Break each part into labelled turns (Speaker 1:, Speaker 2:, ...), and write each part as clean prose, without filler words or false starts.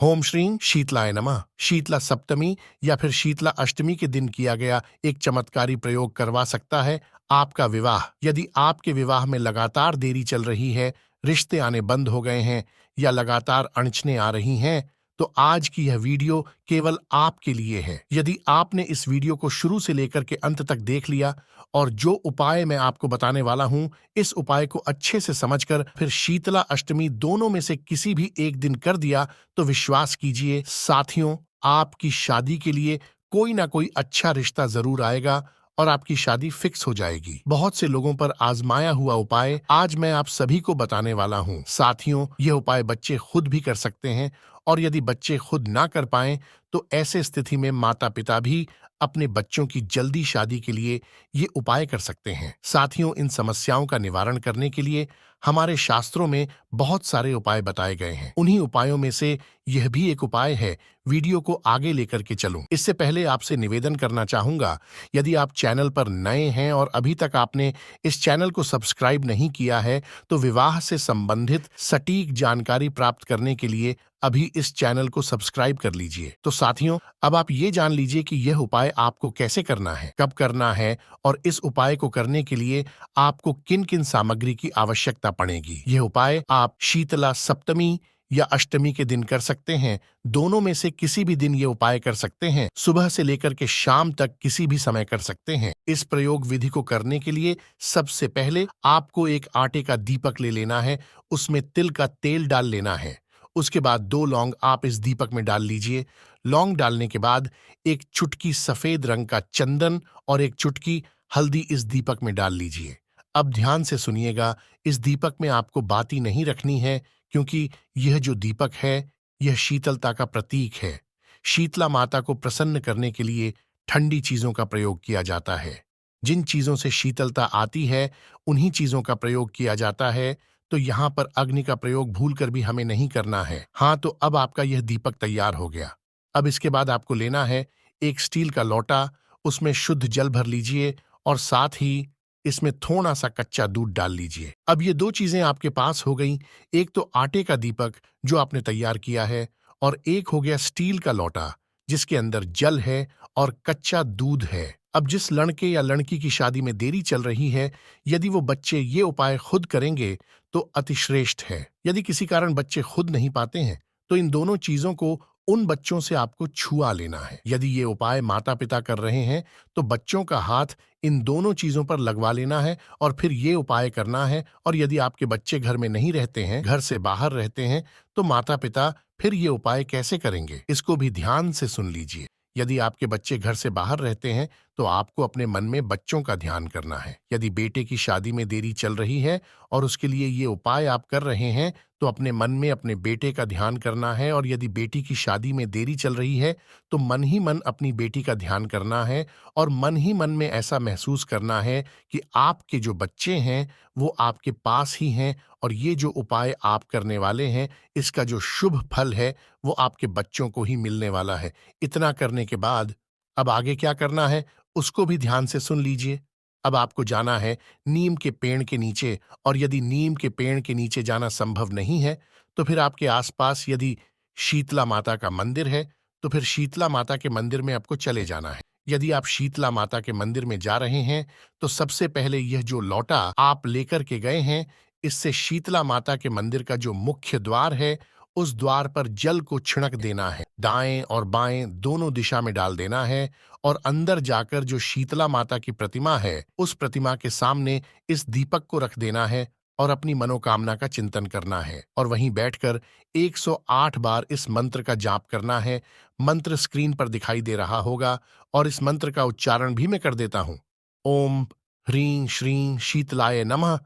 Speaker 1: Home श्रीं शीतलाय नमः। शीतला सप्तमी या फिर शीतला अष्टमी के दिन किया गया एक चमत्कारी प्रयोग करवा सकता है आपका विवाह। यदि आपके विवाह में लगातार देरी चल रही है, रिश्ते आने बंद हो गए हैं या लगातार अड़चनें आ रही हैं, तो आज की यह वीडियो केवल आपके लिए है। यदि आपने इस वीडियो को शुरू से लेकर के अंत तक देख लिया और जो उपाय मैं आपको बताने वाला हूं, इस उपाय को अच्छे से समझकर फिर शीतला अष्टमी दोनों में से किसी भी एक दिन कर दिया, तो विश्वास कीजिए साथियों, आपकी शादी के लिए कोई ना कोई अच्छा रिश्ता जरूर आएगा और आपकी शादी फिक्स हो जाएगी। बहुत से लोगों पर आजमाया हुआ उपाय आज मैं आप सभी को बताने वाला हूँ। साथियों, यह उपाय बच्चे खुद भी कर सकते हैं और यदि बच्चे खुद ना कर पाएं, तो ऐसे स्थिति में माता पिता भी अपने बच्चों की जल्दी शादी के लिए ये उपाय कर सकते हैं। साथियों, इन समस्याओं का निवारण करने के लिए हमारे शास्त्रों में बहुत सारे उपाय बताए गए हैं। उन्हीं उपायों में से यह भी एक उपाय है। वीडियो को आगे लेकर के चलूं, इससे पहले आपसे निवेदन करना चाहूंगा, यदि आप चैनल पर नए हैं और अभी तक आपने इस चैनल को सब्सक्राइब नहीं किया है, तो विवाह से संबंधित सटीक जानकारी प्राप्त करने के लिए अभी इस चैनल को सब्सक्राइब कर लीजिए। तो साथियों, अब आप ये जान लीजिए कि यह उपाय आपको कैसे करना है, कब करना है और इस उपाय को करने के लिए आपको किन किन सामग्री की आवश्यकता पड़ेगी। यह उपाय आप शीतला सप्तमी या अष्टमी के दिन कर सकते हैं। दोनों में से किसी भी दिन ये उपाय कर सकते हैं। सुबह से लेकर के शाम तक किसी भी समय कर सकते हैं। इस प्रयोग विधि को करने के लिए सबसे पहले आपको एक आटे का दीपक ले लेना है, उसमें तिल का तेल डाल लेना है। उसके बाद 2 लौंग आप इस दीपक में डाल लीजिए। लौंग डालने के बाद एक चुटकी सफेद रंग का चंदन और एक चुटकी हल्दी इस दीपक में डाल लीजिए। अब ध्यान से सुनिएगा, इस दीपक में आपको बाती नहीं रखनी है, क्योंकि यह जो दीपक है, यह शीतलता का प्रतीक है। शीतला माता को प्रसन्न करने के लिए ठंडी चीजों का प्रयोग किया जाता है। जिन चीजों से शीतलता आती है, उन्हीं चीजों का प्रयोग किया जाता है। तो यहाँ पर अग्नि का प्रयोग भूलकर भी हमें नहीं करना है। हाँ, तो अब आपका यह दीपक तैयार हो गया। अब इसके बाद आपको लेना है एक स्टील का लोटा, उसमें शुद्ध जल भर लीजिए और साथ ही इसमें थोड़ा सा कच्चा दूध डाल लीजिए। अब ये 2 चीजें आपके पास हो गई। एक तो आटे का दीपक जो आपने तैयार किया है, और एक हो गया स्टील का लोटा जिसके अंदर जल है और कच्चा दूध है। अब जिस लड़के या लड़की की शादी में देरी चल रही है, यदि वो बच्चे ये उपाय खुद करेंगे तो अतिश्रेष्ठ है। यदि किसी कारण बच्चे खुद नहीं पाते हैं, तो इन दोनों चीजों को उन बच्चों से आपको छुआ लेना है। यदि ये उपाय माता पिता कर रहे हैं, तो बच्चों का हाथ इन दोनों चीजों पर लगवा लेना है और फिर ये उपाय करना है। और यदि आपके बच्चे घर में नहीं रहते हैं, घर से बाहर रहते हैं, तो माता पिता फिर ये उपाय कैसे करेंगे, इसको भी ध्यान से सुन लीजिए। यदि आपके बच्चे घर से बाहर रहते हैं, तो आपको अपने मन में बच्चों का ध्यान करना है। यदि बेटे की शादी में देरी चल रही है और उसके लिए ये उपाय आप कर रहे हैं, तो अपने मन में अपने बेटे का ध्यान करना है। और यदि बेटी की शादी में देरी चल रही है, तो मन ही मन अपनी बेटी का ध्यान करना है और मन ही मन में ऐसा महसूस करना है कि आपके जो बच्चे हैं वो आपके पास ही हैं और ये जो उपाय आप करने वाले हैं, इसका जो शुभ फल है वो आपके बच्चों को ही मिलने वाला है। इतना करने के बाद अब आगे क्या करना है, उसको भी ध्यान से सुन लीजिए। अब आपको जाना है नीम के पेड़ के नीचे, और यदि नीम के पेड़ के नीचे जाना संभव नहीं है, तो फिर आपके आसपास यदि शीतला माता का मंदिर है, तो फिर शीतला माता के मंदिर में आपको चले जाना है। यदि आप शीतला माता के मंदिर में जा रहे हैं, तो सबसे पहले यह जो लौटा आप लेकर के गए हैं, इससे शीतला माता के मंदिर का जो मुख्य द्वार है, उस द्वार पर जल को छिड़क देना है। दाएं और बाएं दोनों दिशा में डाल देना है और अंदर जाकर जो शीतला माता की प्रतिमा है, उस प्रतिमा के सामने इस दीपक को रख देना है और अपनी मनोकामना का चिंतन करना है। और वहीं बैठकर 108 बार इस मंत्र का जाप करना है। मंत्र स्क्रीन पर दिखाई दे रहा होगा और इस मंत्र का उच्चारण भी मैं कर देता हूं। ओम ह्रीं श्रीं शीतलाय नमः।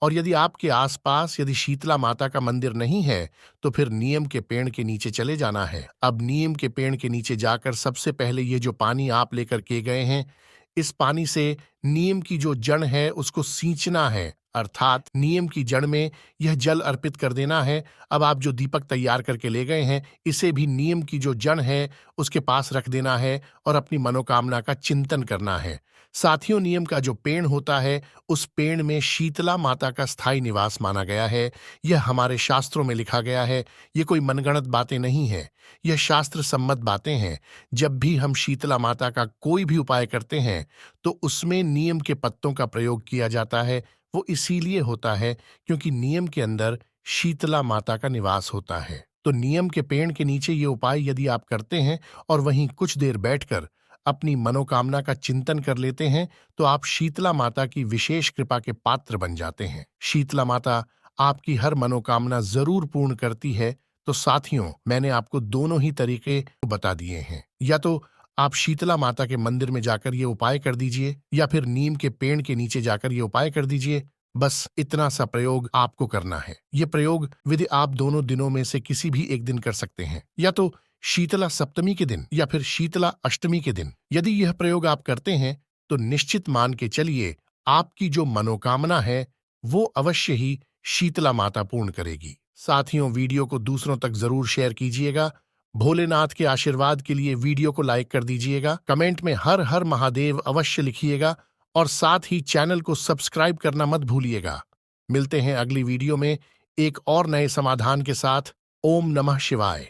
Speaker 1: और यदि आपके आसपास यदि शीतला माता का मंदिर नहीं है, तो फिर नीम के पेड़ के नीचे चले जाना है। अब नीम के पेड़ के नीचे जाकर सबसे पहले ये जो पानी आप लेकर के गए हैं, इस पानी से नीम की जो जड़ है उसको सींचना है। अर्थात नियम की जड़ में यह जल अर्पित कर देना है। अब आप जो दीपक तैयार करके ले गए हैं, इसे भी नियम की जो जड़ है उसके पास रख देना है और अपनी मनोकामना का चिंतन करना है। साथियों, नियम का जो पेड़ होता है, उस पेड़ में शीतला माता का स्थायी निवास माना गया है। यह हमारे शास्त्रों में लिखा गया है। ये कोई मनगढ़ंत बातें नहीं है, यह शास्त्र सम्मत बातें हैं। जब भी हम शीतला माता का कोई भी उपाय करते हैं तो उसमें नियम के पत्तों का प्रयोग किया जाता है। वो इसीलिए होता है क्योंकि नियम के अंदर शीतला माता का निवास होता है। तो नियम के पेड़ के नीचे ये उपाय यदि आप करते हैं और वहीं कुछ देर बैठकर अपनी मनोकामना का चिंतन कर लेते हैं तो आप शीतला माता की विशेष कृपा के पात्र बन जाते हैं। शीतला माता आपकी हर मनोकामना जरूर पूर्ण करती है। तो साथियों, मैंने आपको दोनों ही तरीके बता दिए हैं। या तो आप शीतला माता के मंदिर में जाकर ये उपाय कर दीजिए या फिर नीम के पेड़ के नीचे जाकर ये उपाय कर दीजिए। बस इतना सा प्रयोग आपको करना है। ये प्रयोग विधि आप दोनों दिनों में से किसी भी एक दिन कर सकते हैं, या तो शीतला सप्तमी के दिन या फिर शीतला अष्टमी के दिन। यदि यह प्रयोग आप करते हैं तो निश्चित मान के चलिए आपकी जो मनोकामना है वो अवश्य ही शीतला माता पूर्ण करेगी। साथियों, वीडियो को दूसरों तक जरूर शेयर कीजिएगा। भोलेनाथ के आशीर्वाद के लिए वीडियो को लाइक कर दीजिएगा। कमेंट में हर हर महादेव अवश्य लिखिएगा और साथ ही चैनल को सब्सक्राइब करना मत भूलिएगा। मिलते हैं अगली वीडियो में एक और नए समाधान के साथ। ओम नमः शिवाय।